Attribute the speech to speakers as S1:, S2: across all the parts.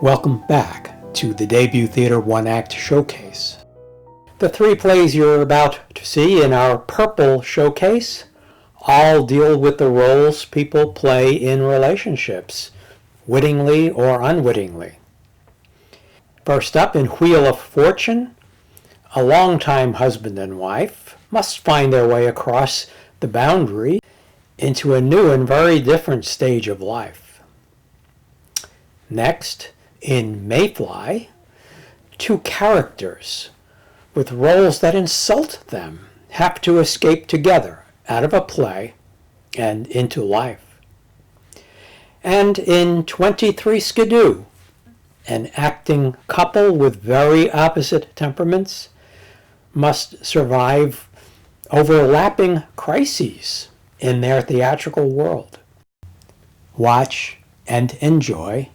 S1: Welcome back to the Debut Theater One-Act Showcase. The three plays you're about to see in our purple showcase all deal with the roles people play in relationships, wittingly or unwittingly. First up, in Wheel of Fortune, a longtime husband and wife must find their way across the boundary into a new and very different stage of life. Next, in Mayfly, two characters with roles that insult them have to escape together out of a play and into life. And in 23 Skidoo, an acting couple with very opposite temperaments must survive overlapping crises in their theatrical world. Watch and enjoy,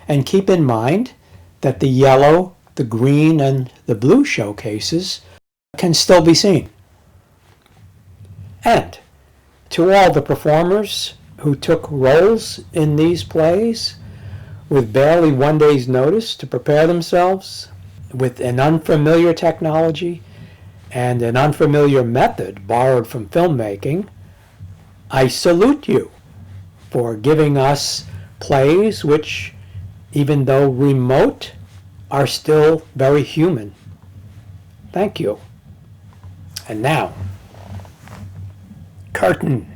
S1: and keep in mind that the yellow, the green, and the blue showcases can still be seen. And to all the performers who took roles in these plays with barely one day's notice to prepare themselves with an unfamiliar technology and an unfamiliar method borrowed from filmmaking, I salute you for giving us plays which, even though remote, are still very human. Thank you. And now, curtain.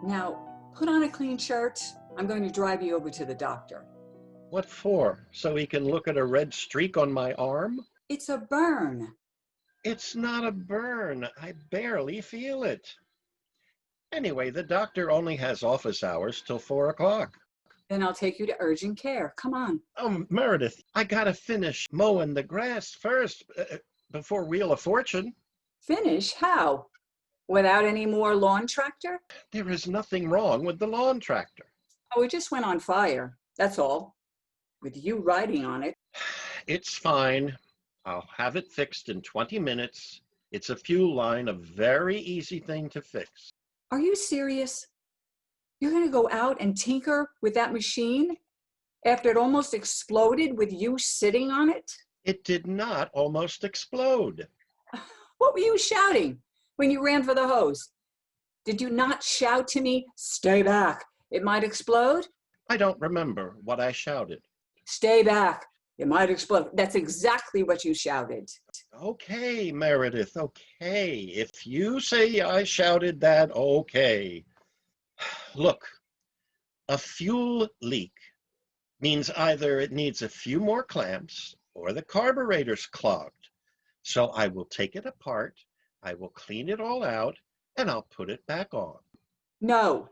S2: Now, put on a clean shirt. I'm going to drive you over to the doctor.
S3: What for? So he can look at a red streak on my arm?
S2: It's a burn.
S3: It's not a burn. I barely feel it. Anyway, the doctor only has office hours till 4 o'clock.
S2: Then I'll take you to urgent care. Come on.
S3: Oh, Meredith, I gotta finish mowing the grass first before Wheel of Fortune.
S2: Finish? How? Without any more lawn tractor?
S3: There is nothing wrong with the lawn tractor.
S2: Oh, it just went on fire. That's all. With you riding on it.
S3: It's fine. I'll have it fixed in 20 minutes. It's a fuel line, a very easy thing to fix.
S2: Are you serious? You're going to go out and tinker with that machine after it almost exploded with you sitting on it?
S3: It did not almost explode.
S2: What were you shouting when you ran for the hose? Did you not shout to me, "Stay back, it might explode"?
S3: I don't remember what I shouted.
S2: Stay back, it might explode. That's exactly what you shouted.
S3: Okay, Meredith, okay. If you say I shouted that, okay. Look, a fuel leak means either it needs a few more clamps or the carburetor's clogged. So I will take it apart, I will clean it all out, and I'll put it back on.
S2: No.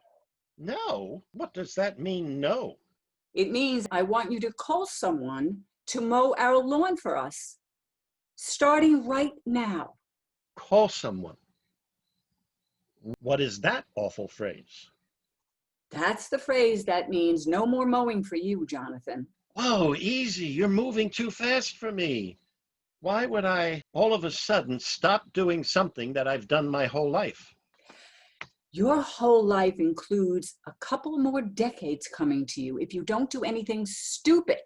S3: No? What does that mean, no?
S2: It means I want you to call someone to mow our lawn for us, starting right now.
S3: Call someone. What is that awful phrase?
S2: That's the phrase that means no more mowing for you, Jonathan.
S3: Whoa, easy. You're moving too fast for me. Why would I all of a sudden stop doing something that I've done my whole life?
S2: Your whole life includes a couple more decades coming to you if you don't do anything stupid.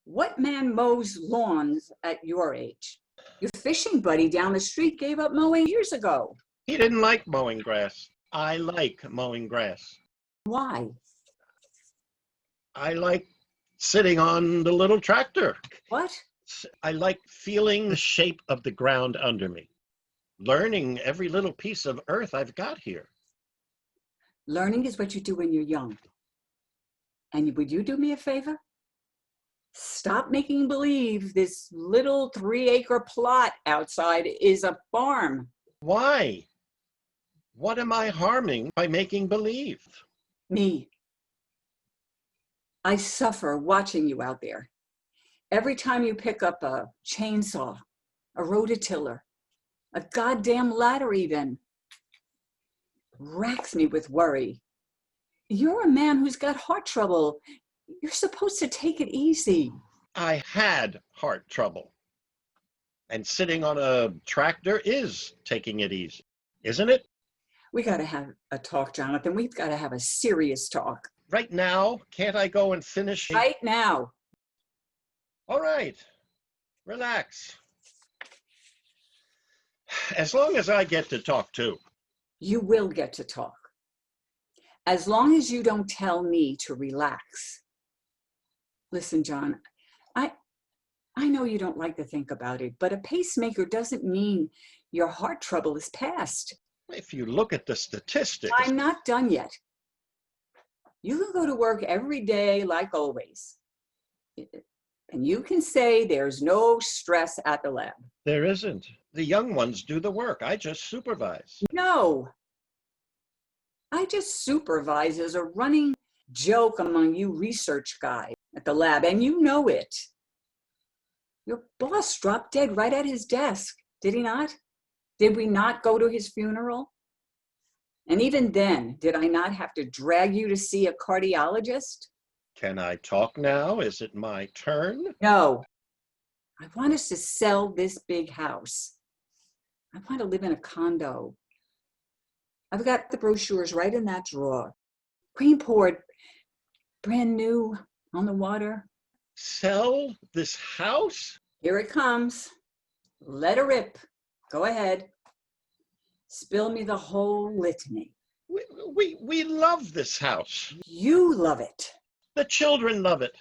S2: What man mows lawns at your age? Your fishing buddy down the street gave up mowing years ago.
S3: He didn't like mowing grass. I like mowing grass.
S2: Why?
S3: I like sitting on the little tractor.
S2: What?
S3: I like feeling the shape of the ground under me. Learning every little piece of earth I've got here.
S2: Learning is what you do when you're young. And would you do me a favor? Stop making believe this little 3-acre plot outside is a farm.
S3: Why? What am I harming by making believe?
S2: Me. I suffer watching you out there. Every time you pick up a chainsaw, a rototiller, a goddamn ladder even, racks me with worry. You're a man who's got heart trouble. You're supposed to take it easy.
S3: I had heart trouble. And sitting on a tractor is taking it easy, isn't it?
S2: We got to have a talk, Jonathan. We've got to have a serious talk.
S3: Right now, can't I go and finish?
S2: Right now.
S3: All right, relax. As long as I get to talk too.
S2: You will get to talk. As long as you don't tell me to relax. Listen, John, I know you don't like to think about it, but a pacemaker doesn't mean your heart trouble is past.
S3: If you look at the statistics.
S2: I'm not done yet. You can go to work every day like always. And you can say there's no stress at the lab.
S3: There isn't. The young ones do the work. I just supervise.
S2: No. I just supervise as a running joke among you research guys at the lab, and you know it. Your boss dropped dead right at his desk, did he not? Did we not go to his funeral? And even then, did I not have to drag you to see a cardiologist?
S3: Can I talk now? Is it my turn?
S2: No. I want us to sell this big house. I want to live in a condo. I've got the brochures right in that drawer. Cream poured, brand new, on the water.
S3: Sell this house?
S2: Here it comes. Let her rip. Go ahead. Spill me the whole litany.
S3: We love this house.
S2: You love it.
S3: The children love it.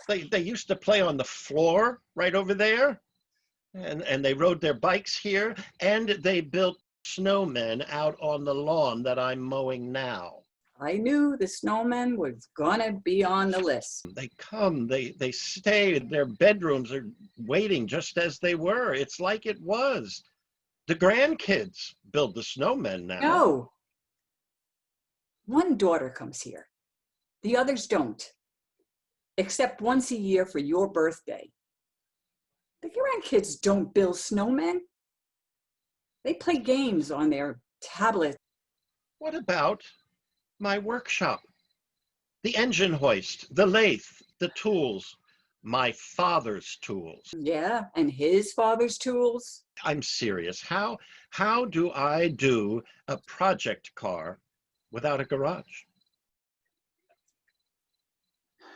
S3: They used to play on the floor right over there. And they rode their bikes here. And they built snowmen out on the lawn that I'm mowing now.
S2: I knew the snowman was gonna be on the list.
S3: They come, they stay, their bedrooms are waiting just as they were. It's like it was. The grandkids build the snowmen now.
S2: No. One daughter comes here. The others don't. Except once a year for your birthday. The grandkids don't build snowmen. They play games on their tablet.
S3: What about my workshop? The engine hoist, the lathe, the tools, my father's tools.
S2: Yeah, and his father's tools.
S3: I'm serious. How do I do a project car without a garage?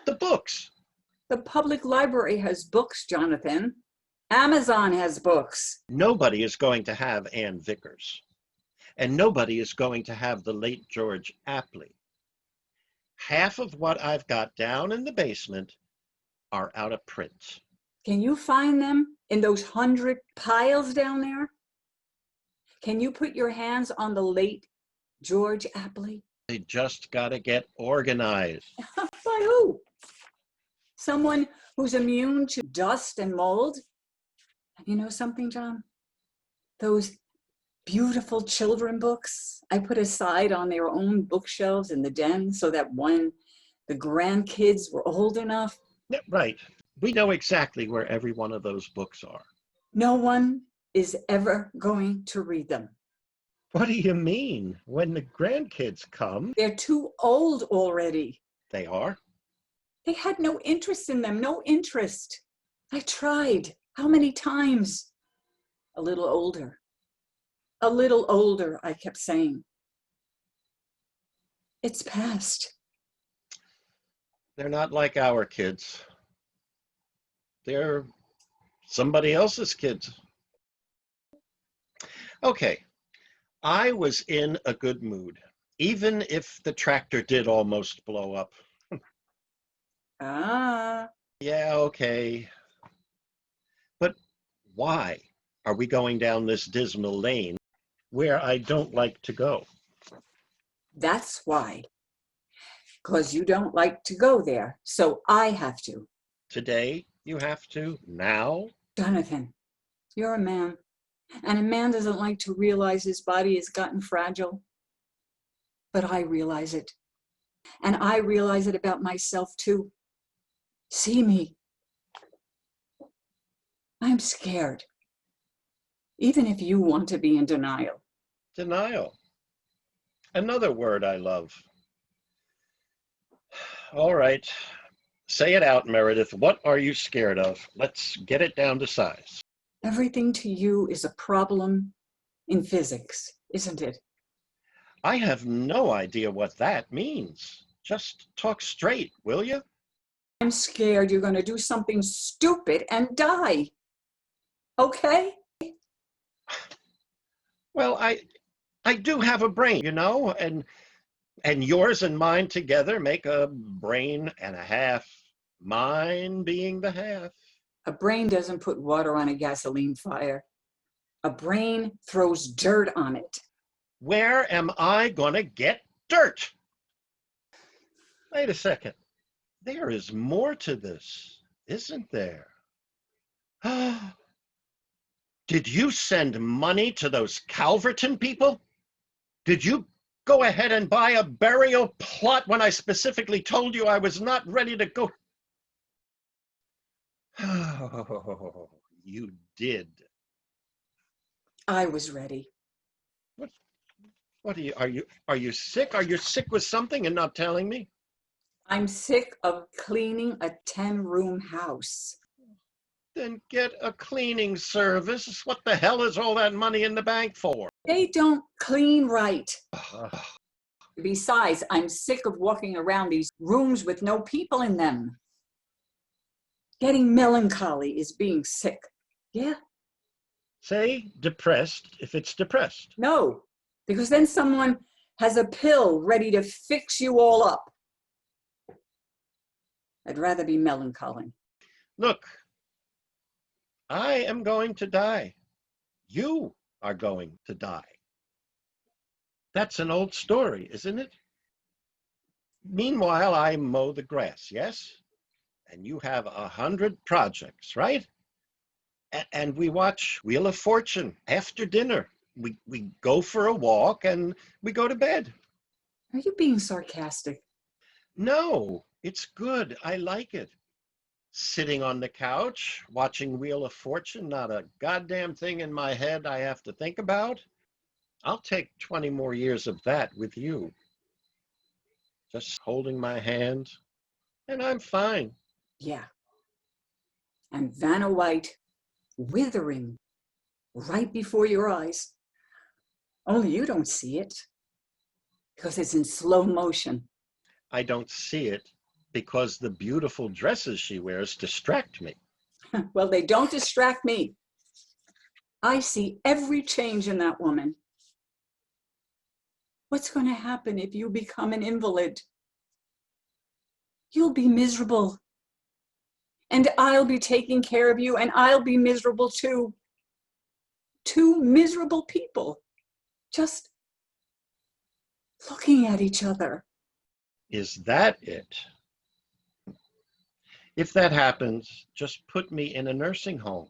S3: The books.
S2: The public library has books, Jonathan. Amazon has books.
S3: Nobody is going to have Ann Vickers. And nobody is going to have the late George Apley. Half of what I've got down in the basement are out of print.
S2: Can you find them in those 100 piles down there? Can you put your hands on the late George Apley?
S3: They just got to get organized.
S2: By who? Someone who's immune to dust and mold? You know something, John? Those beautiful children books I put aside on their own bookshelves in the den so that when the grandkids were old enough.
S3: Yeah, right. We know exactly where every one of those books are.
S2: No one is ever going to read them.
S3: What do you mean? When the grandkids come?
S2: They're too old already.
S3: They are?
S2: They had no interest in them, no interest. I tried. How many times? A little older. A little older, I kept saying. It's past.
S3: They're not like our kids. They're somebody else's kids. Okay, I was in a good mood, even if the tractor did almost blow up.
S2: Ah.
S3: Yeah, okay. But why are we going down this dismal lane where I don't like to go?
S2: That's why. Because you don't like to go there, so I have to.
S3: Today, you have to? Now?
S2: Jonathan, you're a man, and a man doesn't like to realize his body has gotten fragile. But I realize it. And I realize it about myself too. See me. I'm scared. Even if you want to be in denial.
S3: Denial. Another word I love. All right. Say it out, Meredith. What are you scared of? Let's get it down to size.
S2: Everything to you is a problem in physics, isn't it?
S3: I have no idea what that means. Just talk straight, will you?
S2: I'm scared you're going to do something stupid and die. Okay?
S3: Well, I do have a brain, and yours and mine together make a brain and a half. Mine being the half.
S2: A brain doesn't put water on a gasoline fire. A brain throws dirt on it.
S3: Where am I gonna get dirt? Wait a second. There is more to this, isn't there? Did you send money to those Calverton people? Did you go ahead and buy a burial plot when I specifically told you I was not ready to go? Oh, you did.
S2: I was ready.
S3: What are you sick? Are you sick with something and not telling me?
S2: I'm sick of cleaning a 10-room house.
S3: Then get a cleaning service. What the hell is all that money in the bank for?
S2: They don't clean right. Besides, I'm sick of walking around these rooms with no people in them. Getting melancholy is being sick. Yeah?
S3: Say depressed if it's depressed.
S2: No, because then someone has a pill ready to fix you all up. I'd rather be melancholy.
S3: Look, I am going to die. You are going to die. That's an old story, isn't it? Meanwhile, I mow the grass, yes? And you have 100 projects, right? And we watch Wheel of Fortune after dinner. We go for a walk and we go to bed.
S2: Are you being sarcastic?
S3: No, it's good. I like it. Sitting on the couch, watching Wheel of Fortune, not a goddamn thing in my head I have to think about. I'll take 20 more years of that with you. Just holding my hand, and I'm fine.
S2: Yeah. And Vanna White withering right before your eyes. Only you don't see it because it's in slow motion.
S3: I don't see it because the beautiful dresses she wears distract me.
S2: Well, they don't distract me. I see every change in that woman. What's going to happen if you become an invalid? You'll be miserable. And I'll be taking care of you, and I'll be miserable too. Two miserable people just looking at each other.
S3: Is that it? If that happens, just put me in a nursing home.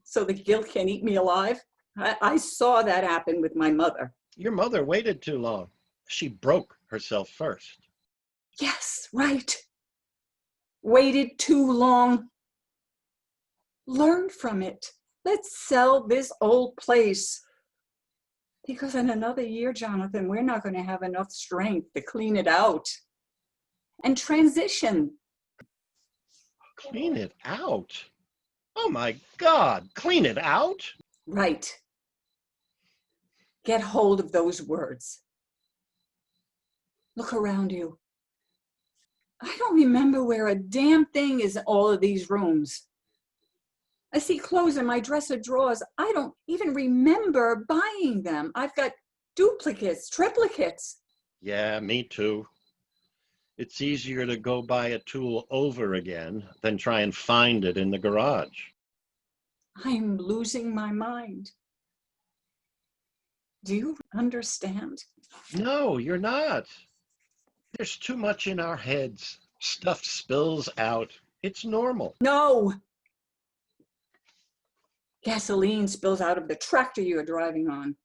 S2: So the guilt can eat me alive? I saw that happen with my mother.
S3: Your mother waited too long. She broke herself first.
S2: Yes, right. Waited too long. Learn from it. Let's sell this old place. Because in another year, Jonathan, we're not going to have enough strength to clean it out. And transition.
S3: Clean it out? Oh my God, clean it out?
S2: Right. Get hold of those words. Look around you. I don't remember where a damn thing is in all of these rooms. I see clothes in my dresser drawers. I don't even remember buying them. I've got duplicates, triplicates.
S3: Yeah, me too. It's easier to go buy a tool over again than try and find it in the garage.
S2: I'm losing my mind. Do you understand?
S3: No, you're not. There's too much in our heads. Stuff spills out. It's normal.
S2: No. Gasoline spills out of the tractor you're driving on.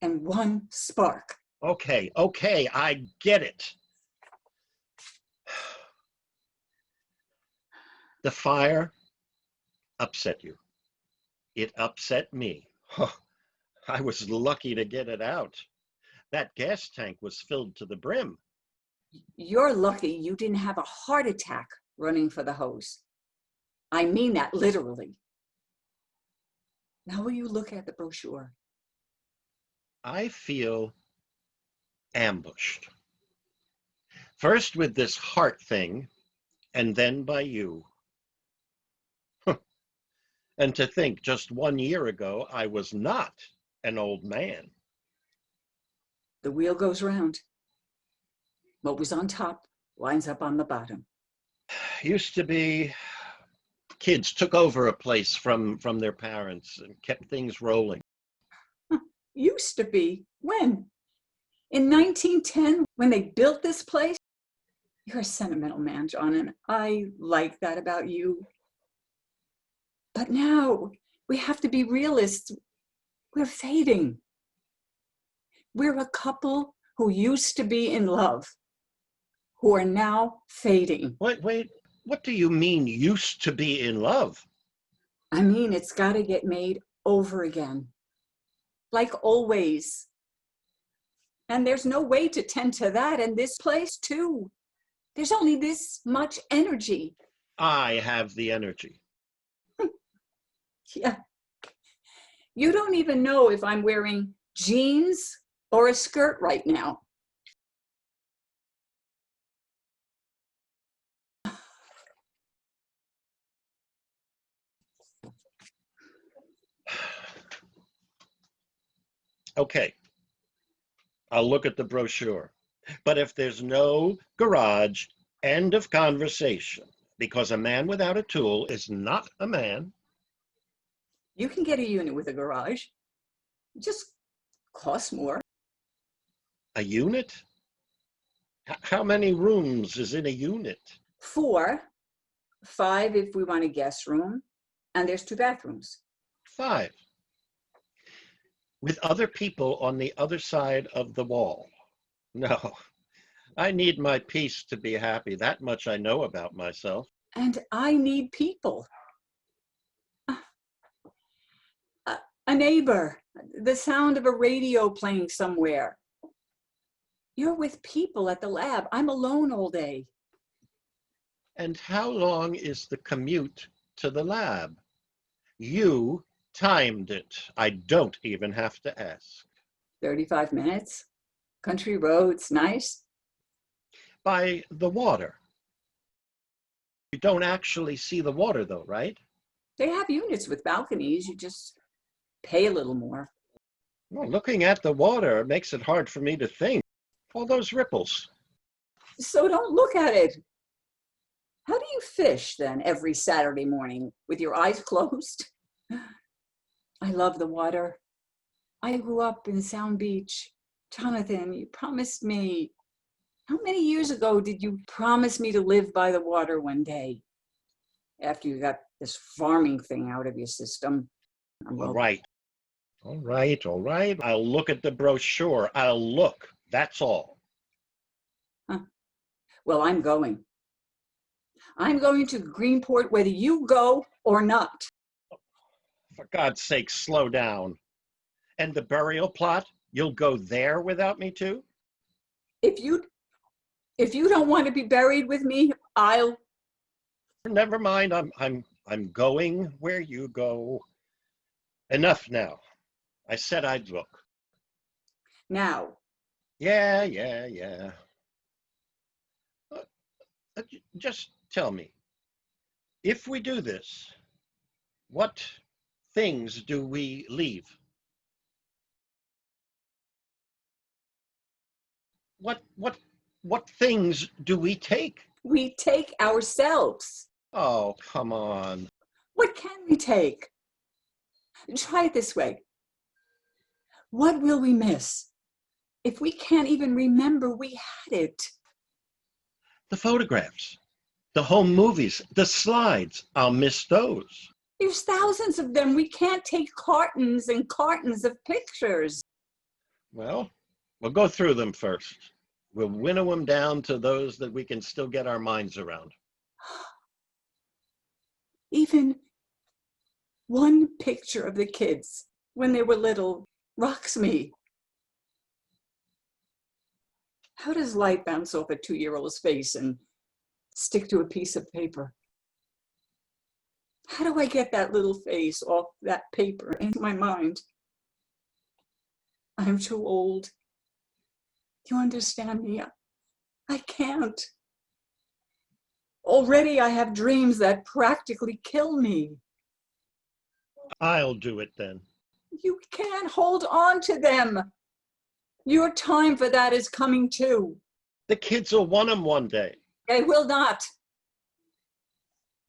S2: And one spark.
S3: Okay, I get it. The fire upset you. It upset me. Oh, I was lucky to get it out. That gas tank was filled to the brim.
S2: You're lucky you didn't have a heart attack running for the hose. I mean that literally. Now will you look at the brochure?
S3: I feel ambushed. First with this heart thing, and then by you. And to think just 1 year ago, I was not an old man.
S2: The wheel goes round. What was on top winds up on the bottom.
S3: Used to be kids took over a place from their parents and kept things rolling.
S2: Used to be. When? In 1910, when they built this place? You're a sentimental man, John, and I like that about you. But now we have to be realists. We're fading. We're a couple who used to be in love, who are now fading.
S3: Wait, what do you mean used to be in love?
S2: I mean, it's got to get made over again, like always. And there's no way to tend to that in this place, too. There's only this much energy.
S3: I have the energy.
S2: Yeah. You don't even know if I'm wearing jeans or a skirt right now.
S3: Okay, I'll look at the brochure. But if there's no garage, end of conversation, because a man without a tool is not a man.
S2: You can get a unit with a garage. It just costs more.
S3: A unit? How many rooms is in a unit?
S2: 4, 5 if we want a guest room, and there's 2 bathrooms.
S3: 5. With other people on the other side of the wall. No, I need my peace to be happy. That much I know about myself.
S2: And I need people. A neighbor, the sound of a radio playing somewhere. You're with people at the lab. I'm alone all day.
S3: And how long is the commute to the lab? You timed it. I don't even have to ask.
S2: 35 minutes. Country roads, nice.
S3: By the water. You don't actually see the water though, right?
S2: They have units with balconies. You just pay a little more.
S3: Well, looking at the water makes it hard for me to think. All those ripples.
S2: So don't look at it. How do you fish then every Saturday morning with your eyes closed? I love the water. I grew up in Sound Beach. Jonathan, you promised me. How many years ago did you promise me to live by the water one day? After you got this farming thing out of your system.
S3: All right. All right. I'll look at the brochure. I'll look. That's all.
S2: Huh. Well, I'm going. I'm going to Greenport whether you go or not.
S3: For God's sake, slow down. And the burial plot? You'll go there without me too?
S2: If you don't want to be buried with me, I'll.
S3: Never mind. I'm going where you go. Enough now. I said I'd look.
S2: Now.
S3: Yeah. Just tell me, if we do this, what things do we leave? What things do we take?
S2: We take ourselves.
S3: Oh, come on.
S2: What can we take? Try it this way. What will we miss if we can't even remember we had it?
S3: The photographs, the home movies, the slides. I'll miss those.
S2: There's thousands of them. We can't take cartons and cartons of pictures.
S3: Well, we'll go through them first. We'll winnow them down to those that we can still get our minds around.
S2: Even one picture of the kids when they were little rocks me. How does light bounce off a 2-year-old's face and stick to a piece of paper? How do I get that little face off that paper into my mind? I'm too old. You understand me? I can't. Already I have dreams that practically kill me.
S3: I'll do it then.
S2: You can't hold on to them. Your time for that is coming too.
S3: The kids will want them one day.
S2: They will not.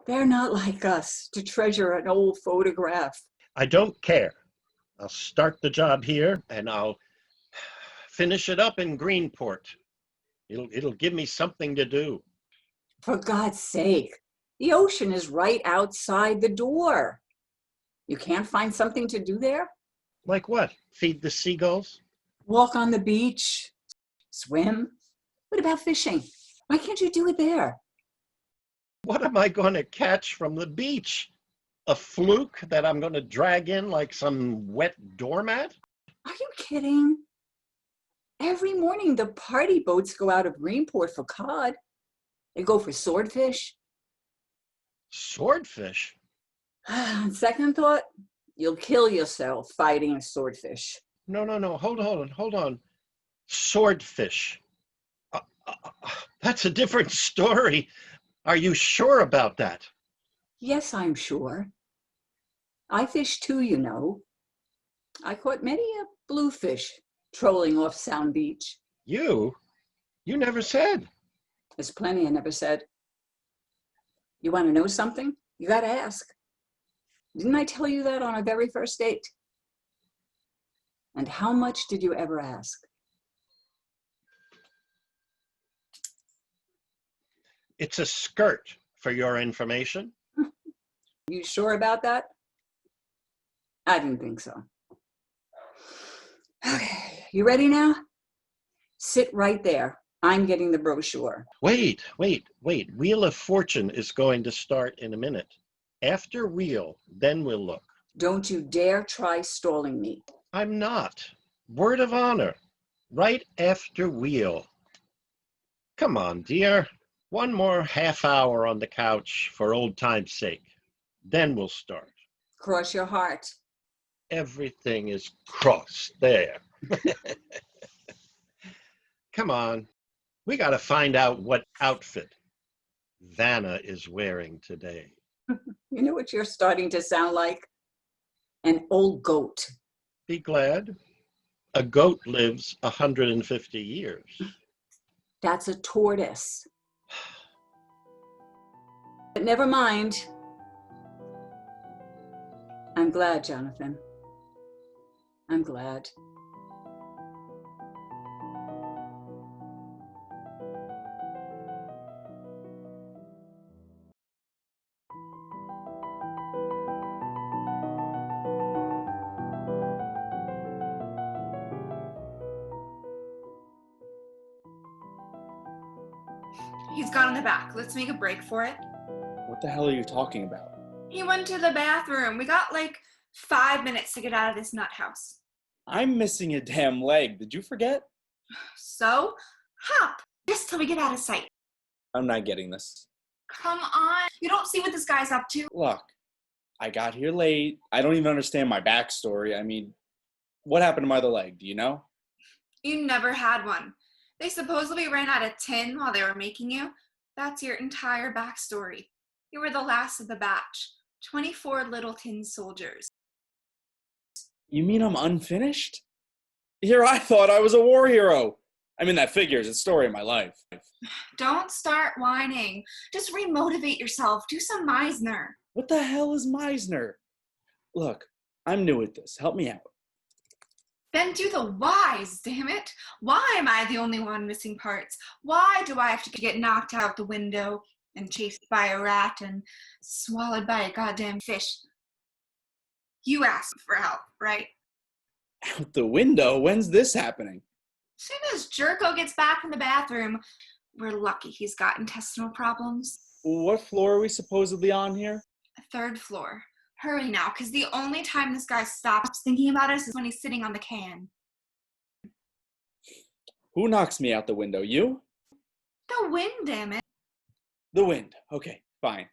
S2: They're not like us to treasure an old photograph.
S3: I don't care. I'll start the job here and I'll finish it up in Greenport. It'll give me something to do.
S2: For God's sake, the ocean is right outside the door. You can't find something to do there?
S3: Like what? Feed the seagulls?
S2: Walk on the beach? Swim? What about fishing? Why can't you do it there?
S3: What am I going to catch from the beach? A fluke that I'm going to drag in like some wet doormat?
S2: Are you kidding? Every morning the party boats go out of Greenport for cod. They go for swordfish.
S3: Swordfish?
S2: On second thought, you'll kill yourself fighting a swordfish.
S3: No. Hold on. Swordfish. That's a different story. Are you sure about that?
S2: Yes, I'm sure. I fish too, you know. I caught many a bluefish trolling off Sound Beach.
S3: You? You never said.
S2: There's plenty I never said. You want to know something? You got to ask. Didn't I tell you that on our very first date? And how much did you ever ask?
S3: It's a skirt, for your information.
S2: You sure about that? I didn't think so. Okay, you ready now? Sit right there. I'm getting the brochure.
S3: Wait. Wheel of Fortune is going to start in a minute. After Wheel, then we'll look.
S2: Don't you dare try stalling me.
S3: I'm not. Word of honor. Right after Wheel. Come on, dear. One more half hour on the couch for old time's sake. Then we'll start.
S2: Cross your heart.
S3: Everything is crossed there. Come on. We got to find out what outfit Vanna is wearing today.
S2: You know what you're starting to sound like? An old goat.
S3: Be glad. A goat lives 150 years.
S2: That's a tortoise. But never mind. I'm glad, Jonathan. I'm glad.
S4: He's gone in the back. Let's make a break for it.
S5: What the hell are you talking about?
S4: He went to the bathroom. We got like 5 minutes to get out of this nut house.
S5: I'm missing a damn leg. Did you forget?
S4: So, hop. Just till we get out of sight.
S5: I'm not getting this.
S4: Come on. You don't see what this guy's up to?
S5: Look, I got here late. I don't even understand my backstory. I mean, what happened to my other leg? Do you know?
S4: You never had one. They supposedly ran out of tin while they were making you. That's your entire backstory. You were the last of the batch. 24 little tin soldiers.
S5: You mean I'm unfinished? Here I thought I was a war hero. I mean, that figures. It's the story of my life.
S4: Don't start whining. Just remotivate yourself. Do some Meisner.
S5: What the hell is Meisner? Look, I'm new at this. Help me out.
S4: Then do the whys, damn it. Why am I the only one missing parts? Why do I have to get knocked out the window and chased by a rat and swallowed by a goddamn fish? You asked for help, right?
S5: Out the window? When's this happening?
S4: As soon as Jerko gets back from the bathroom, we're lucky he's got intestinal problems.
S5: What floor are we supposedly on here?
S4: 3rd floor. Hurry now, because the only time this guy stops thinking about us is when he's sitting on the can.
S5: Who knocks me out the window? You?
S4: The wind, damn it.
S5: The wind. Okay, fine.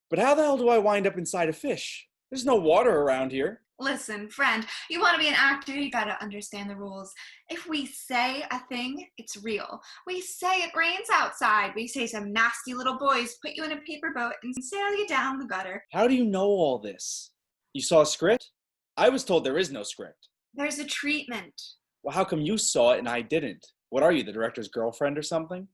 S5: But how the hell do I wind up inside a fish? There's no water around here.
S4: Listen, friend, you want to be an actor, you gotta understand the rules. If we say a thing, it's real. We say it rains outside. We say some nasty little boys put you in a paper boat and sail you down the gutter.
S5: How do you know all this? You saw a script? I was told there is no script.
S4: There's a treatment.
S5: Well, how come you saw it and I didn't? What are you, the director's girlfriend or something?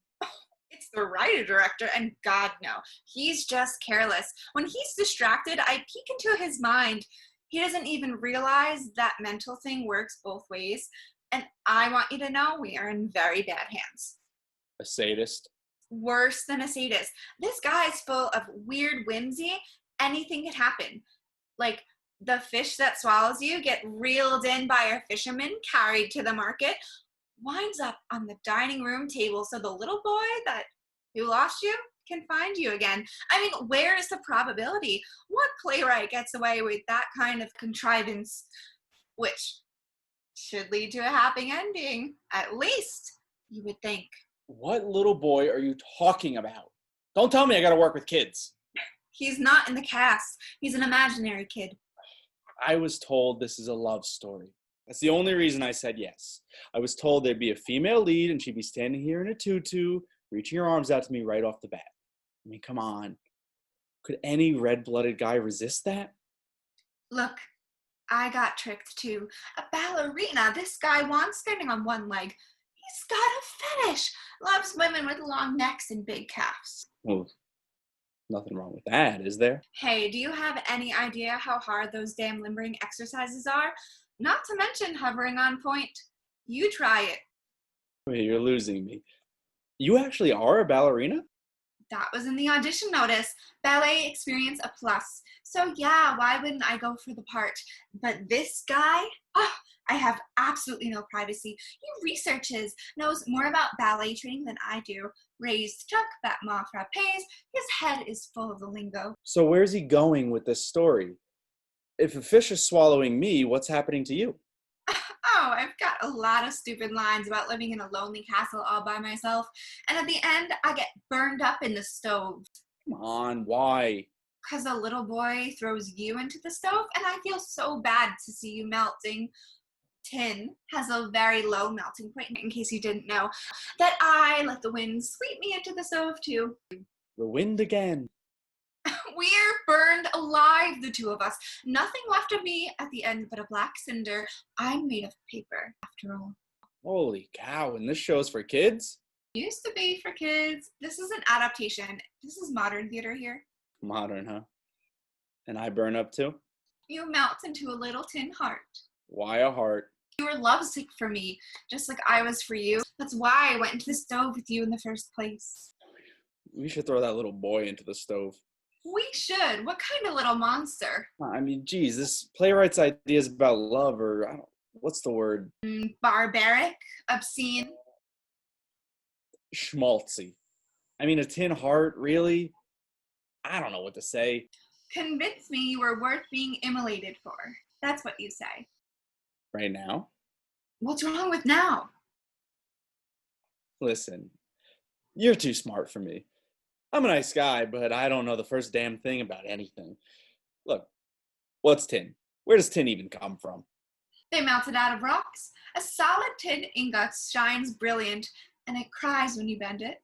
S4: It's the writer-director, and God, no. He's just careless. When he's distracted, I peek into his mind. He doesn't even realize that mental thing works both ways. And I want you to know we are in very bad hands.
S5: A sadist?
S4: Worse than a sadist. This guy is full of weird whimsy. Anything could happen. Like the fish that swallows you get reeled in by a fisherman, carried to the market, winds up on the dining room table so the little boy who lost you can find you again. I mean, where is the probability? What playwright gets away with that kind of contrivance, which should lead to a happy ending? At least, you would think.
S5: What little boy are you talking about? Don't tell me I gotta work with kids.
S4: He's not in the cast. He's an imaginary kid.
S5: I was told this is a love story. That's the only reason I said yes. I was told there'd be a female lead and she'd be standing here in a tutu, reaching her arms out to me right off the bat. I mean, come on. Could any red-blooded guy resist that?
S4: Look, I got tricked too. A ballerina. This guy wants standing on one leg. He's got a fetish. Loves women with long necks and big calves.
S5: Well, nothing wrong with that, is there?
S4: Hey, do you have any idea how hard those damn limbering exercises are? Not to mention hovering on point. You try it.
S5: Wait, you're losing me. You actually are a ballerina?
S4: That was in the audition notice. Ballet experience a plus. So yeah, why wouldn't I go for the part? But this guy, I have absolutely no privacy. He researches, knows more about ballet training than I do. Raised chuck, battement frappes. His head is full of the lingo.
S5: So where's he going with this story? If a fish is swallowing me, what's happening to you?
S4: Oh, I've got a lot of stupid lines about living in a lonely castle all by myself. And at the end, I get burned up in the stove.
S5: Come on, why?
S4: Because a little boy throws you into the stove, and I feel so bad to see you melting. Tin has a very low melting point, in case you didn't know, that I let the wind sweep me into the stove too.
S5: The wind again.
S4: We're burned alive, the two of us. Nothing left of me at the end but a black cinder. I'm made of paper, after all.
S5: Holy cow, and this show's for kids?
S4: Used to be for kids. This is an adaptation. This is modern theater here.
S5: Modern, huh? And I burn up too?
S4: You melt into a little tin heart.
S5: Why a heart?
S4: You were lovesick for me, just like I was for you. That's why I went into the stove with you in the first place.
S5: We should throw that little boy into the stove.
S4: We should. What kind of little monster?
S5: I mean, geez, this playwright's ideas about love are, what's the word?
S4: Barbaric, obscene.
S5: Schmaltzy. I mean, a tin heart, really? I don't know what to say.
S4: Convince me you were worth being immolated for. That's what you say.
S5: Right now?
S4: What's wrong with now?
S5: Listen, you're too smart for me. I'm a nice guy, but I don't know the first damn thing about anything. Look, what's tin? Where does tin even come from?
S4: They melted out of rocks. A solid tin ingot shines brilliant, and it cries when you bend it.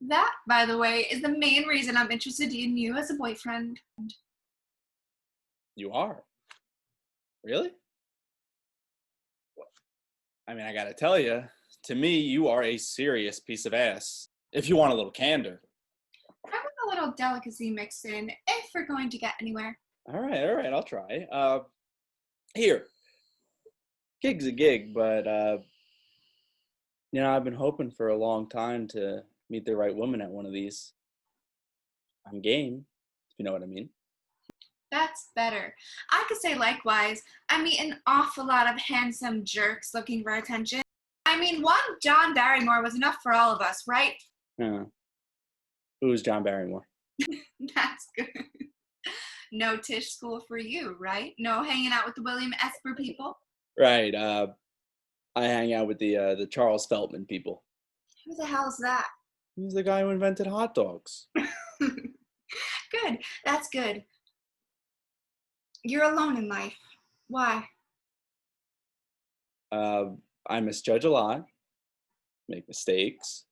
S4: That, by the way, is the main reason I'm interested in you as a boyfriend.
S5: You are? Really? I mean, I gotta tell you, to me, you are a serious piece of ass. If you want a little candor.
S4: I want a little delicacy mixed in, if we're going to get anywhere.
S5: All right, I'll try. Here. Gig's a gig, but, I've been hoping for a long time to meet the right woman at one of these. I'm game, if you know what I mean.
S4: That's better. I could say likewise. I meet an awful lot of handsome jerks looking for attention. I mean, one John Barrymore was enough for all of us, right?
S5: Who's John Barrymore?
S4: That's good. No Tisch school for you, right? No hanging out with the William Esper people?
S5: Right, I hang out with the Charles Feltman people.
S4: Who the hell's that?
S5: He's the guy who invented hot dogs.
S4: Good. That's good. You're alone in life. Why?
S5: I misjudge a lot, make mistakes.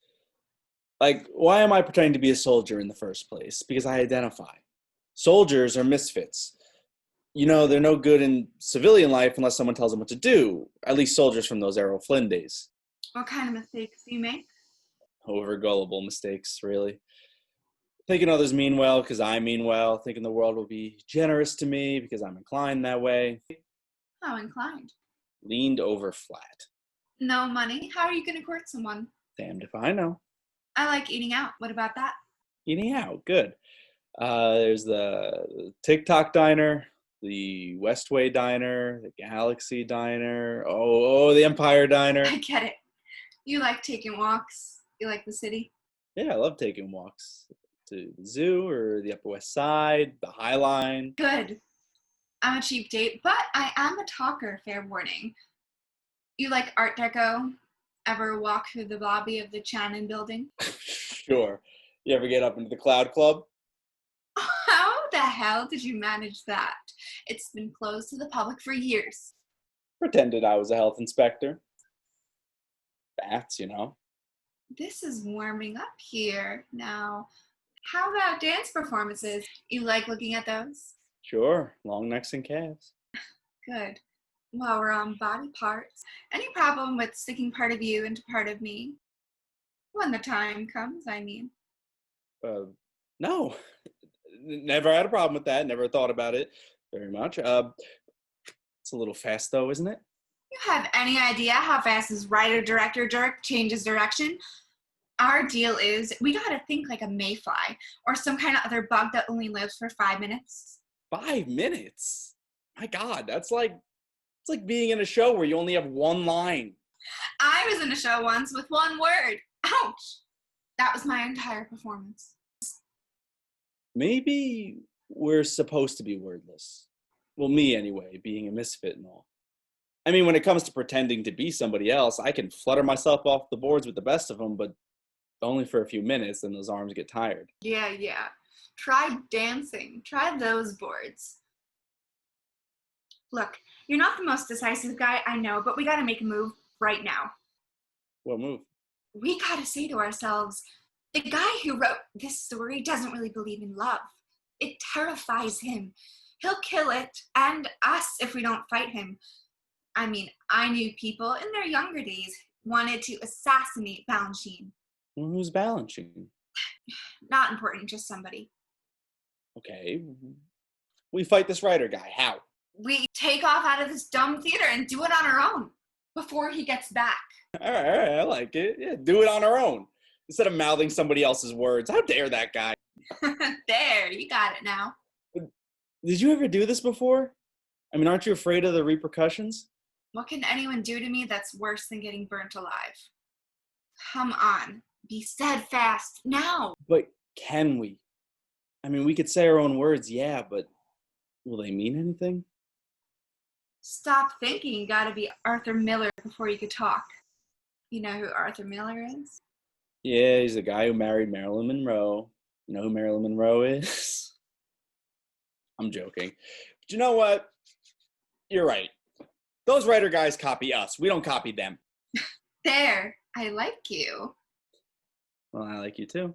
S5: Like, why am I pretending to be a soldier in the first place? Because I identify. Soldiers are misfits. You know, they're no good in civilian life unless someone tells them what to do. At least soldiers from those Errol Flynn days.
S4: What kind of mistakes do you make?
S5: Over gullible mistakes, really. Thinking others mean well because I mean well. Thinking the world will be generous to me because I'm inclined that way.
S4: How inclined?
S5: Leaned over flat.
S4: No money? How are you going to court someone?
S5: Damned if I know.
S4: I like eating out. What about that?
S5: Eating out, good. There's the TikTok diner, the Westway diner, the Galaxy diner, the Empire diner.
S4: I get it. You like taking walks. You like the city.
S5: Yeah, I love taking walks to the zoo or the Upper West Side, the High Line.
S4: Good. I'm a cheap date, but I am a talker, fair warning. You like Art Deco? Ever walk through the lobby of the Channon building?
S5: Sure. You ever get up into the Cloud Club?
S4: How the hell did you manage that? It's been closed to the public for years.
S5: Pretended I was a health inspector. Bats, you know.
S4: This is warming up here. Now, how about dance performances? You like looking at those?
S5: Sure. Long necks and calves.
S4: Good. While we're on body parts, any problem with sticking part of you into part of me? When the time comes, I mean.
S5: No. Never had a problem with that. Never thought about it very much. It's a little fast, though, isn't it?
S4: You have any idea how fast this writer-director jerk changes direction? Our deal is we gotta think like a mayfly or some kind of other bug that only lives for 5 minutes.
S5: 5 minutes? My God, it's like being in a show where you only have one line.
S4: I was in a show once with one word. Ouch! That was my entire performance.
S5: Maybe we're supposed to be wordless. Well, me anyway, being a misfit and all. I mean, when it comes to pretending to be somebody else, I can flutter myself off the boards with the best of them, but only for a few minutes, then those arms get tired.
S4: Yeah. Try dancing. Try those boards. Look, you're not the most decisive guy I know, but we gotta make a move right now.
S5: What move?
S4: We gotta say to ourselves, the guy who wrote this story doesn't really believe in love. It terrifies him. He'll kill it, and us if we don't fight him. I mean, I knew people in their younger days wanted to assassinate Balanchine.
S5: Well, who's Balanchine?
S4: Not important, just somebody.
S5: Okay. We fight this writer guy. How?
S4: We take off out of this dumb theater and do it on our own before he gets back.
S5: All right, I like it. Yeah, do it on our own. Instead of mouthing somebody else's words. How dare that guy?
S4: There, you got it now.
S5: Did you ever do this before? I mean, aren't you afraid of the repercussions?
S4: What can anyone do to me that's worse than getting burnt alive? Come on, be steadfast now.
S5: But can we? I mean, we could say our own words, yeah, but will they mean anything?
S4: Stop thinking you gotta be Arthur Miller before you could talk. You know who Arthur Miller is?
S5: Yeah, he's the guy who married Marilyn Monroe. You know who Marilyn Monroe is? I'm joking. But you know what? You're right. Those writer guys copy us. We don't copy them.
S4: There, I like you.
S5: Well, I like you too.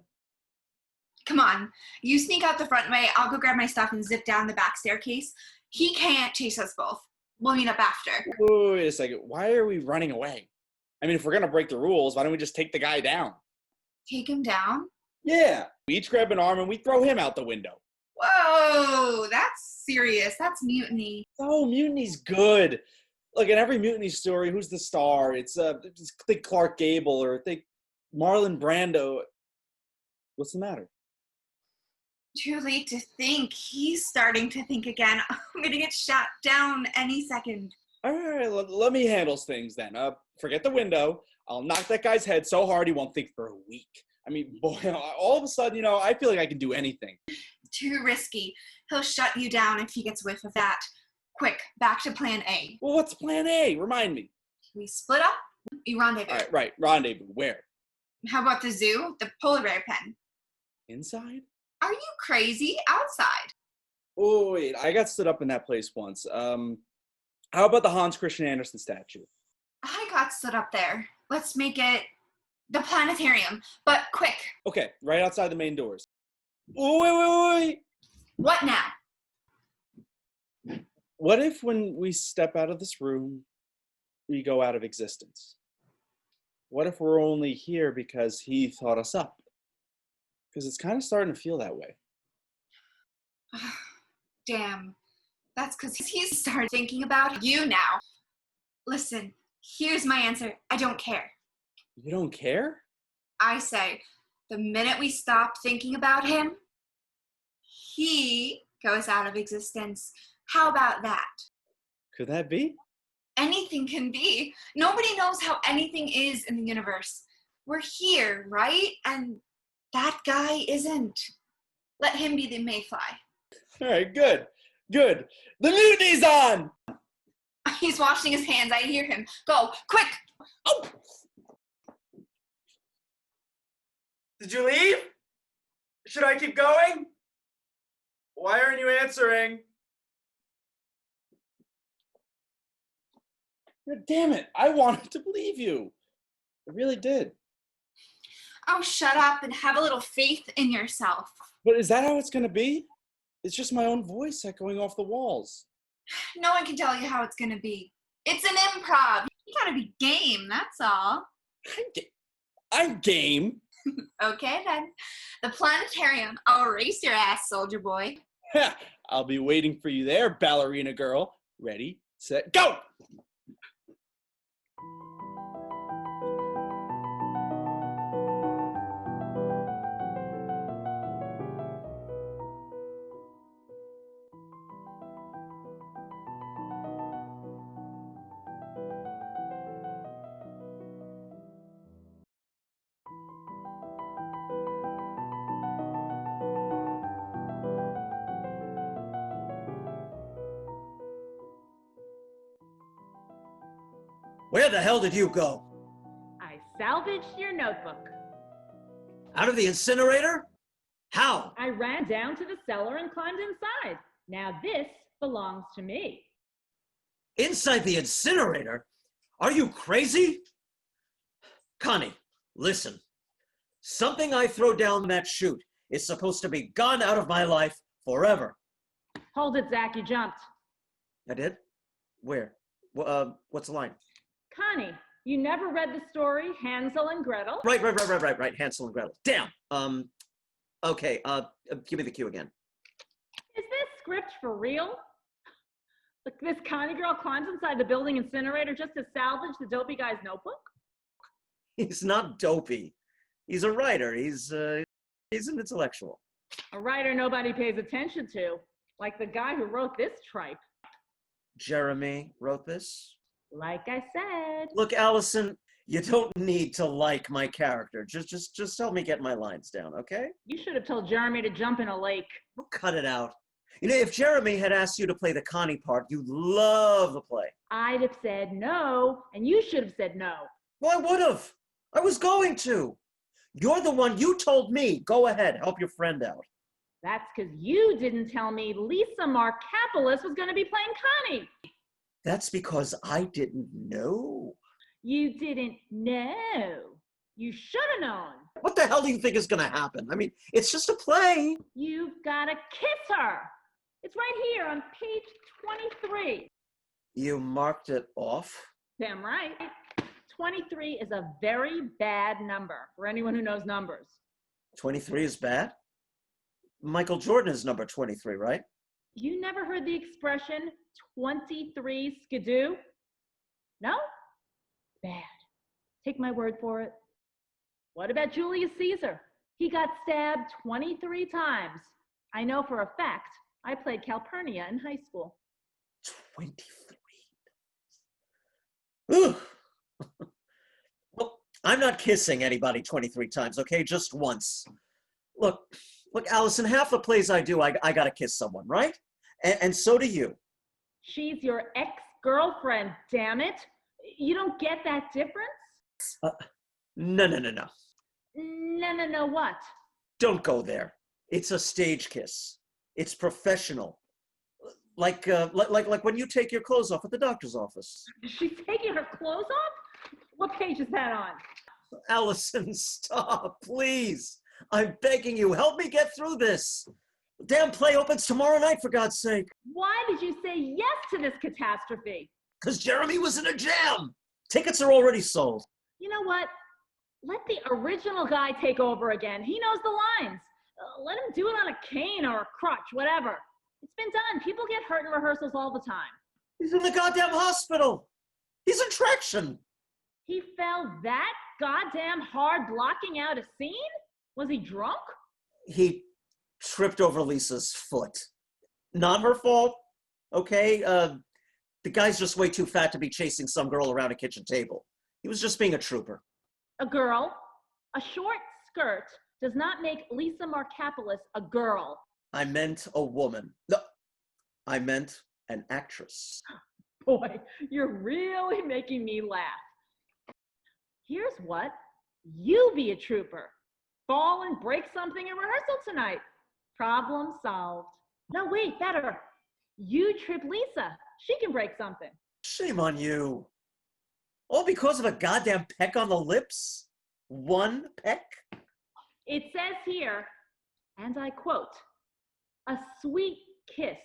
S4: Come on, you sneak out the front way, I'll go grab my stuff and zip down the back staircase. He can't chase us both. We'll meet up after.
S5: Wait a second. Why are we running away? I mean, if we're going to break the rules, why don't we just take the guy down?
S4: Take him down?
S5: Yeah. We each grab an arm and we throw him out the window.
S4: Whoa, that's serious. That's mutiny.
S5: Oh, mutiny's good. Look, in every mutiny story, who's the star? It's think Clark Gable or think Marlon Brando. What's the matter?
S4: Too late to think. He's starting to think again. I'm going to get shot down any second.
S5: All right, let me handle things then. Forget the window. I'll knock that guy's head so hard he won't think for a week. I mean, boy, all of a sudden, I feel like I can do anything.
S4: Too risky. He'll shut you down if he gets whiff of that. Quick, back to plan A.
S5: Well, what's plan A? Remind me.
S4: We split up You rendezvous.
S5: All right, right. Rendezvous. Where?
S4: How about the zoo? The polar bear pen.
S5: Inside?
S4: Are you crazy? Outside.
S5: Oh, wait. I got stood up in that place once. How about the Hans Christian Andersen statue?
S4: I got stood up there. Let's make it the planetarium, but quick.
S5: Okay, right outside the main doors. Oh, wait.
S4: What now?
S5: What if when we step out of this room, we go out of existence? What if we're only here because he thought us up? Because it's kind of starting to feel that way.
S4: Damn. That's because he's started thinking about you now. Listen, here's my answer. I don't care.
S5: You don't care?
S4: I say, the minute we stop thinking about him, he goes out of existence. How about that?
S5: Could that be?
S4: Anything can be. Nobody knows how anything is in the universe. We're here, right? And that guy isn't. Let him be the mayfly.
S5: All right, good. The mutiny's on!
S4: He's washing his hands. I hear him. Go, quick!
S5: Oh!
S6: Did you leave? Should I keep going? Why aren't you answering?
S5: Damn it, I wanted to believe you. I really did.
S4: Oh, shut up and have a little faith in yourself.
S5: But is that how it's gonna be? It's just my own voice echoing off the walls.
S4: No one can tell you how it's gonna be. It's an improv. You gotta be game, that's all.
S5: I'm game.
S4: Okay then. The planetarium. I'll erase your ass, soldier boy.
S5: I'll be waiting for you there, ballerina girl. Ready, set, go!
S7: Where the hell did you go?
S8: I salvaged your notebook.
S7: Out of the incinerator? How?
S8: I ran down to the cellar and climbed inside. Now this belongs to me.
S7: Inside the incinerator? Are you crazy? Connie, listen. Something I throw down that chute is supposed to be gone out of my life forever.
S8: Hold it, Zach, you jumped.
S7: I did? Where? What's the line?
S8: Connie, you never read the story Hansel and Gretel?
S7: Right. Hansel and Gretel. Damn. Okay, give me the cue again.
S8: Is this script for real? Look, this Connie girl climbs inside the building incinerator just to salvage the dopey guy's notebook?
S7: He's not dopey. He's a writer. He's an intellectual.
S8: A writer nobody pays attention to, like the guy who wrote this tripe.
S7: Jeremy wrote this?
S8: Like I said.
S7: Look, Allison, you don't need to like my character. Just help me get my lines down, okay?
S8: You should have told Jeremy to jump in a lake.
S7: Cut it out. You know, if Jeremy had asked you to play the Connie part, you'd love the play.
S8: I'd have said no, and you should have said no.
S7: Well, I would have. I was going to. You're the one, you told me. Go ahead, help your friend out.
S8: That's because you didn't tell me Lisa Markopoulos was going to be playing Connie.
S7: That's because I didn't know.
S8: You didn't know. You should have known.
S7: What the hell do you think is going to happen? I mean, it's just a play.
S8: You've got to kiss her. It's right here on page 23.
S7: You marked it off?
S8: Damn right. 23 is a very bad number for anyone who knows numbers.
S7: 23 is bad? Michael Jordan is number 23, right?
S8: You never heard the expression 23 skidoo? No? Bad. Take my word for it. What about Julius Caesar? He got stabbed 23 times. I know for a fact. I played Calpurnia in high school.
S7: 23. Ooh. Well, I'm not kissing anybody 23 times, okay? Just once. Look, Allison, half the plays I do, I gotta kiss someone, right? And so do you.
S8: She's your ex-girlfriend, damn it. You don't get that difference?
S7: No.
S8: No, what?
S7: Don't go there. It's a stage kiss. It's professional. Like when you take your clothes off at the doctor's office.
S8: She's taking her clothes off? What page is that on?
S7: Allison, stop, please. I'm begging you, help me get through this. The damn play opens tomorrow night, for God's sake.
S8: Why did you say yes to this catastrophe?
S7: Because Jeremy was in a jam. Tickets are already sold.
S8: You know what? Let the original guy take over again. He knows the lines. Let him do it on a cane or a crutch, whatever. It's been done. People get hurt in rehearsals all the time.
S7: He's in the goddamn hospital. He's in traction.
S8: He fell that goddamn hard blocking out a scene? Was he drunk?
S7: He tripped over Lisa's foot. Not her fault, okay? The guy's just way too fat to be chasing some girl around a kitchen table. He was just being a trooper.
S8: A girl? A short skirt does not make Lisa Markopoulos a girl.
S7: I meant a woman. No, I meant an actress.
S8: Boy, you're really making me laugh. Here's what. You be a trooper. Fall and break something in rehearsal tonight. Problem solved. No, wait, better. You trip Lisa. She can break something.
S7: Shame on you. All because of a goddamn peck on the lips? One peck?
S8: It says here, and I quote, a sweet kiss.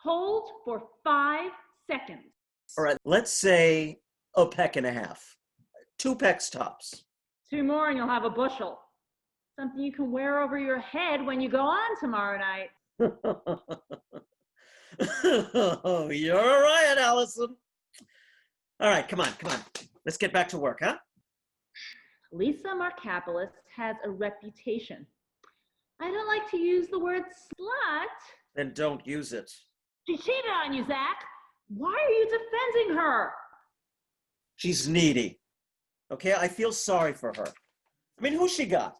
S8: Hold for 5 seconds.
S7: All right, let's say a peck and a half. 2 pecks tops.
S8: 2 more and you'll have a bushel. Something you can wear over your head when you go on tomorrow night.
S7: Oh, you're a riot, Allison. All right, come on. Let's get back to work, huh?
S8: Lisa Markopoulos has a reputation. I don't like to use the word slut.
S7: Then don't use it.
S8: She cheated on you, Zach. Why are you defending her?
S7: She's needy. Okay, I feel sorry for her. I mean, who's she got?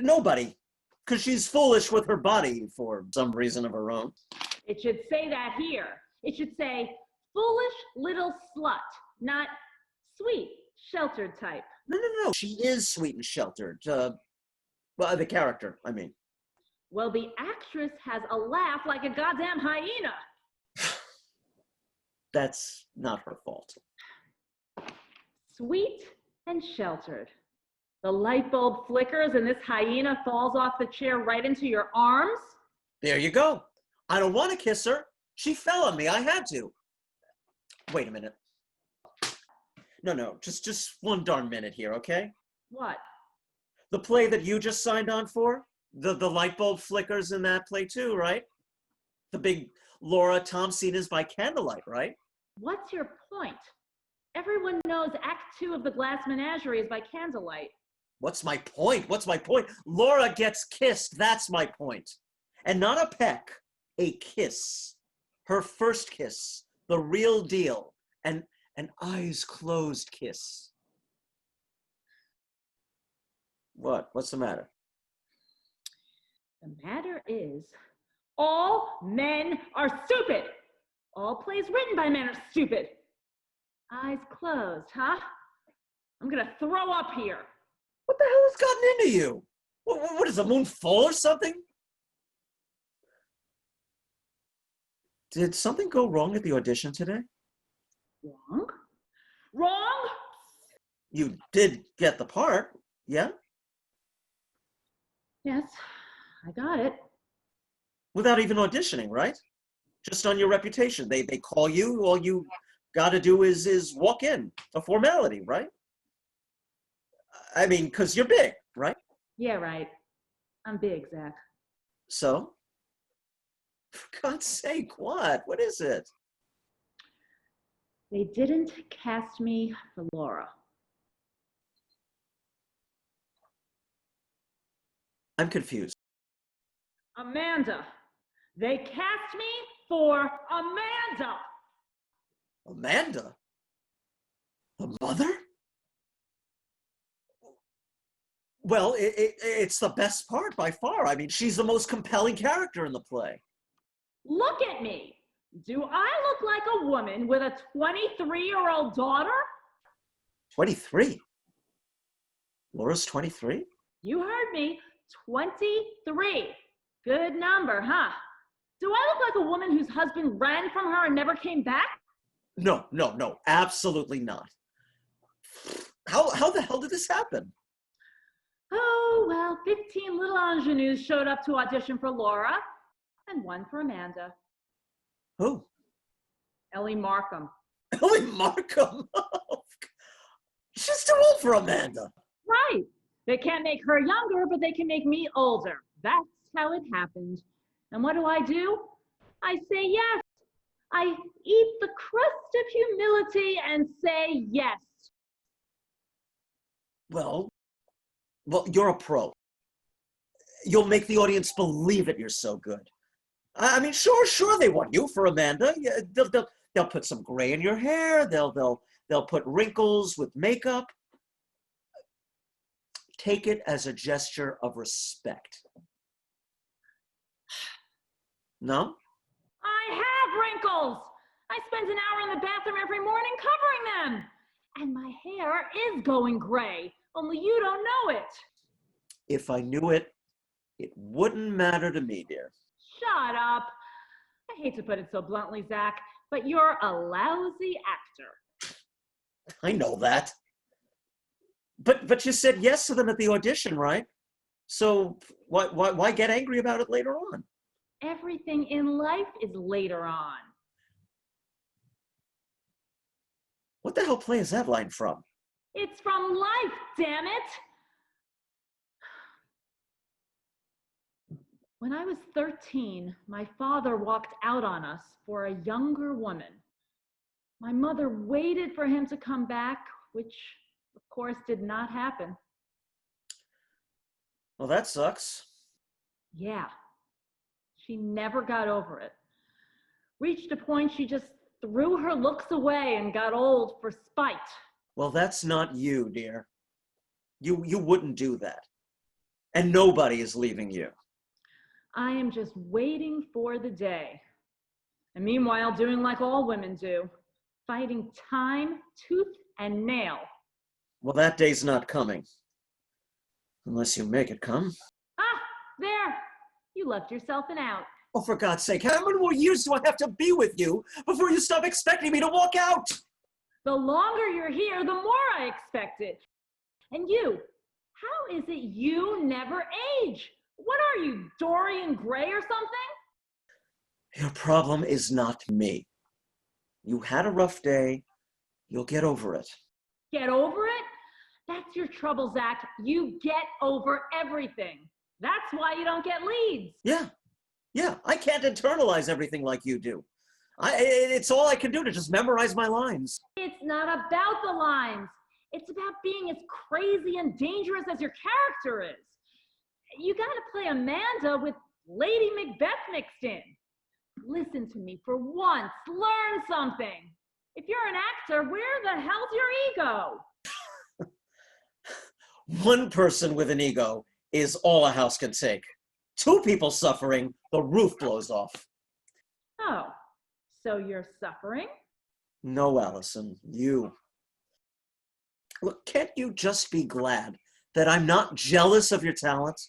S7: Nobody. Because she's foolish with her body for some reason of her own.
S8: It should say that here. It should say, foolish little slut, not sweet, sheltered type.
S7: No. She is sweet and sheltered. Well, the character, I mean.
S8: Well, the actress has a laugh like a goddamn hyena.
S7: That's not her fault.
S8: Sweet and sheltered. The light bulb flickers and this hyena falls off the chair right into your arms.
S7: There you go. I don't want to kiss her. She fell on me. I had to. Wait a minute. No. Just one darn minute here, okay?
S8: What?
S7: The play that you just signed on for? The light bulb flickers in that play too, right? The big Laura Tom scene is by candlelight, right?
S8: What's your point? Everyone knows Act 2 of The Glass Menagerie is by candlelight.
S7: What's my point? Laura gets kissed. That's my point. And not a peck, a kiss. Her first kiss, the real deal. An eyes closed kiss. What's the matter?
S8: The matter is, all men are stupid. All plays written by men are stupid. Eyes closed, huh? I'm gonna throw up here.
S7: What the hell has gotten into you? What is the moon full or something? Did something go wrong at the audition today?
S8: Wrong? Wrong?
S7: You did get the part, yeah?
S8: Yes, I got it.
S7: Without even auditioning, right? Just on your reputation. They call you, all you gotta do is walk in. A formality, right? I mean, because you're big, right?
S8: Yeah, right. I'm big, Zach.
S7: So? For God's sake, what? What is it?
S8: They didn't cast me for Laura.
S7: I'm confused.
S8: Amanda. They cast me for Amanda.
S7: Amanda? The mother? Well, it's the best part by far. I mean, she's the most compelling character in the play.
S8: Look at me. Do I look like a woman with a 23-year-old daughter?
S7: 23? Laura's 23?
S8: You heard me. 23. Good number, huh? Do I look like a woman whose husband ran from her and never came back?
S7: No, absolutely not. How the hell did this happen?
S8: Oh, well, 15 little ingenues showed up to audition for Laura and one for Amanda.
S7: Who?
S8: Ellie Markham.
S7: Ellie Markham? She's too old for Amanda.
S8: Right. They can't make her younger, but they can make me older. That's how it happened. And what do? I say yes. I eat the crust of humility and say yes.
S7: Well, you're a pro. You'll make the audience believe it. You're so good. I mean, sure, they want you for Amanda. Yeah, they'll put some gray in your hair. They'll put wrinkles with makeup. Take it as a gesture of respect. No?
S8: I have wrinkles. I spend an hour in the bathroom every morning covering them. And my hair is going gray, only you don't know it.
S7: If I knew it, it wouldn't matter to me, dear.
S8: Shut up. I hate to put it so bluntly, Zach, but you're a lousy actor.
S7: I know that. But you said yes to them at the audition, right? So why get angry about it later on?
S8: Everything in life is later on.
S7: What the hell play is that line from?
S8: It's from life, damn it! When I was 13, my father walked out on us for a younger woman. My mother waited for him to come back, which of course did not happen.
S7: Well, that sucks.
S8: Yeah, she never got over it. Reached a point she just threw her looks away and got old for spite.
S7: Well, that's not you, dear. You wouldn't do that. And nobody is leaving you.
S8: I am just waiting for the day. And meanwhile, doing like all women do, fighting time, tooth and nail.
S7: Well, that day's not coming. Unless you make it come.
S8: Ah, there! You left yourself an out.
S7: Oh, for God's sake, how many more years do I have to be with you before you stop expecting me to walk out?
S8: The longer you're here, the more I expect it. And you, how is it you never age? What are you, Dorian Gray or something?
S7: Your problem is not me. You had a rough day. You'll get over it.
S8: Get over it? That's your trouble, Zach. You get over everything. That's why you don't get leads.
S7: Yeah, I can't internalize everything like you do. It's all I can do to just memorize my lines.
S8: It's not about the lines. It's about being as crazy and dangerous as your character is. You gotta play Amanda with Lady Macbeth mixed in. Listen to me for once. Learn something. If you're an actor, where the hell's your ego?
S7: One person with an ego is all a house can take. Two people suffering, the roof blows off.
S8: Oh, so you're suffering?
S7: No, Allison, you. Look, can't you just be glad that I'm not jealous of your talent?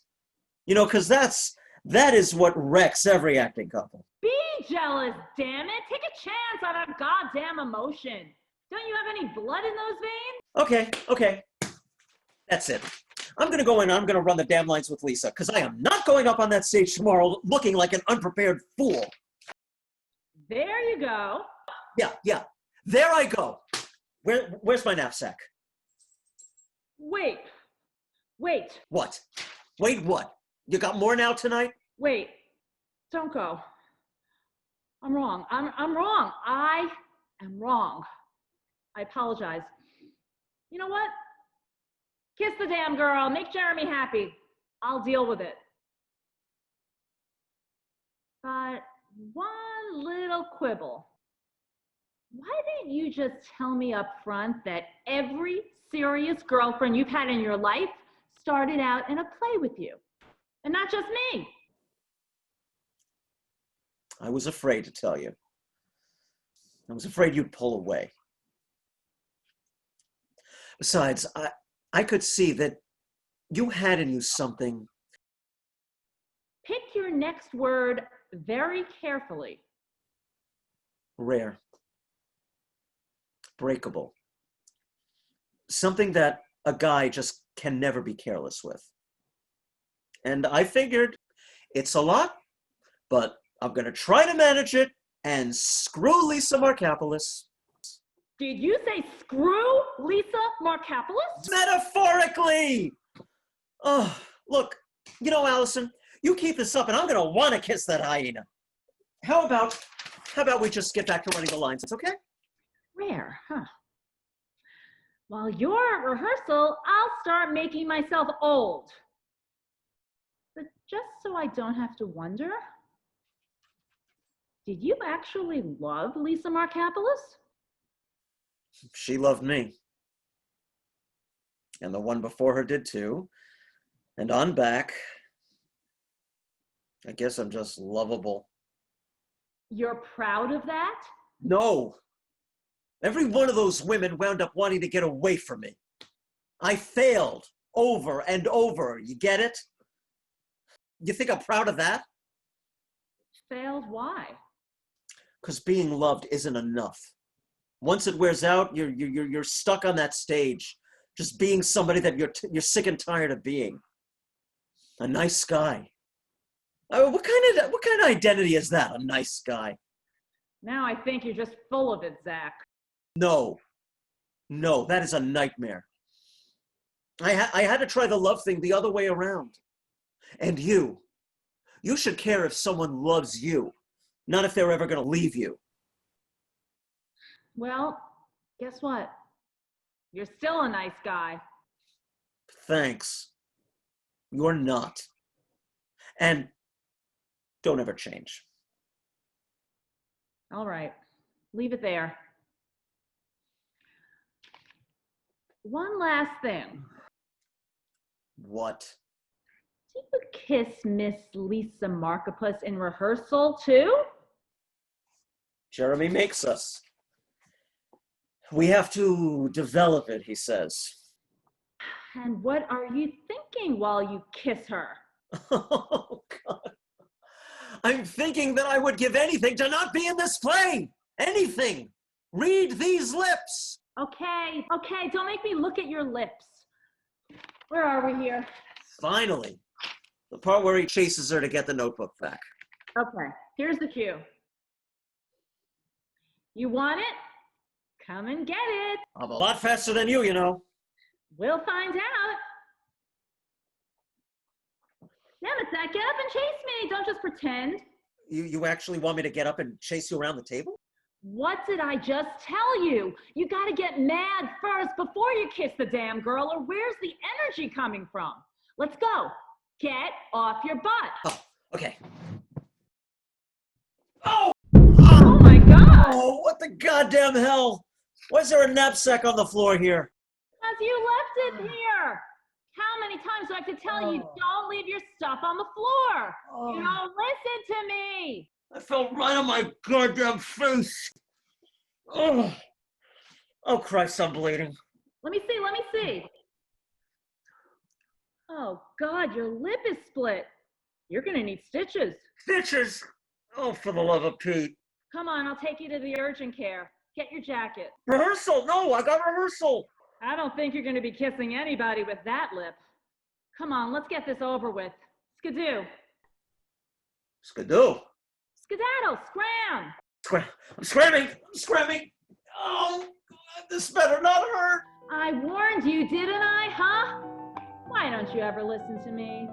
S7: You know, because that is what wrecks every acting couple.
S8: Be jealous, damn it. Take a chance on a goddamn emotion. Don't you have any blood in those veins?
S7: Okay. That's it. I'm going to go in and I'm going to run the damn lines with Lisa, because I am not going up on that stage tomorrow looking like an unprepared fool.
S8: There you go.
S7: Yeah. There I go. Where's my knapsack?
S8: Wait.
S7: What? Wait, what? You got more now tonight?
S8: Wait. Don't go. I'm wrong. I'm wrong. I am wrong. I apologize. You know what? Kiss the damn girl. Make Jeremy happy. I'll deal with it. But one little quibble. Why didn't you just tell me up front that every serious girlfriend you've had in your life started out in a play with you? And not just me.
S7: I was afraid to tell you. I was afraid you'd pull away. Besides, I could see that you had in you something.
S8: Pick your next word very carefully.
S7: Rare. Breakable. Something that a guy just can never be careless with. And I figured it's a lot, but I'm going to try to manage it and screw Lisa Markopoulos.
S8: Did you say screw Lisa Markopoulos?
S7: Metaphorically! Oh, look, you know, Allison, you keep this up and I'm going to want to kiss that hyena. How about we just get back to running the lines? It's okay?
S8: Rare, huh? While you're at rehearsal, I'll start making myself old. But just so I don't have to wonder, did you actually love Lisa Markopoulos?
S7: She loved me. And the one before her did too. And on back, I guess I'm just lovable.
S8: You're proud of that?
S7: No. Every one of those women wound up wanting to get away from me. I failed over and over. You get it? You think I'm proud of that?
S8: Failed why?
S7: Because being loved isn't enough. Once it wears out, you're stuck on that stage, just being somebody that you're sick and tired of being. A nice guy. What kind of identity is that? A nice guy.
S8: Now I think you're just full of it, Zach.
S7: No, that is a nightmare. I had to try the love thing the other way around. And you should care if someone loves you, not if they're ever going to leave you.
S8: Well, guess what? You're still a nice guy.
S7: Thanks. You're not. And don't ever change.
S8: All right, leave it there. One last thing.
S7: What?
S8: Did you kiss Miss Lisa Markopoulos in rehearsal too?
S7: Jeremy makes us. We have to develop it, he says.
S8: And what are you thinking while you kiss her?
S7: Oh, God. I'm thinking that I would give anything to not be in this play. Anything. Read these lips.
S8: Okay, don't make me look at your lips. Where are we here?
S7: Finally. The part where he chases her to get the notebook back.
S8: Okay, here's the cue. You want it? Come and get it.
S7: I'm a lot faster than you know.
S8: We'll find out. Damn it, Zach, get up and chase me. Don't just pretend.
S7: You actually want me to get up and chase you around the table?
S8: What did I just tell you? You gotta get mad first before you kiss the damn girl, or where's the energy coming from? Let's go. Get off your butt.
S7: Oh, okay. Oh!
S8: Oh my God!
S7: Oh, what the goddamn hell? Why is there a knapsack on the floor here?
S8: Because you left it here. How many times do I have to tell you, don't leave your stuff on the floor? You don't listen to me.
S7: I fell right on my goddamn face. Oh Christ, I'm bleeding.
S8: Let me see. Oh God, your lip is split. You're gonna need stitches.
S7: Stitches? Oh, for the love of Pete.
S8: Come on, I'll take you to the urgent care. Get your jacket.
S7: Rehearsal? No, I got rehearsal.
S8: I don't think you're gonna be kissing anybody with that lip. Come on, let's get this over with. Skidoo.
S7: Skidoo?
S8: Skedaddle, scram.
S7: I'm scramming. Oh, God, this better not hurt.
S8: I warned you, didn't I, huh? Why don't you ever listen to me?